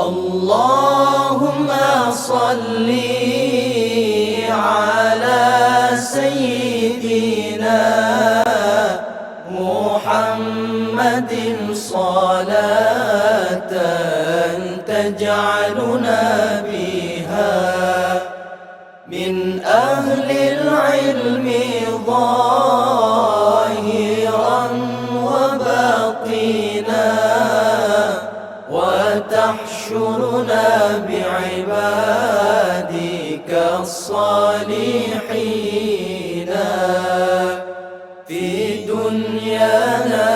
اللهم صل على سيدنا محمد صلاة تجعلنا بها من أهل العلم ظاهرا وباطنا، وتحشرنا بعبادك الصالحين في دنيانا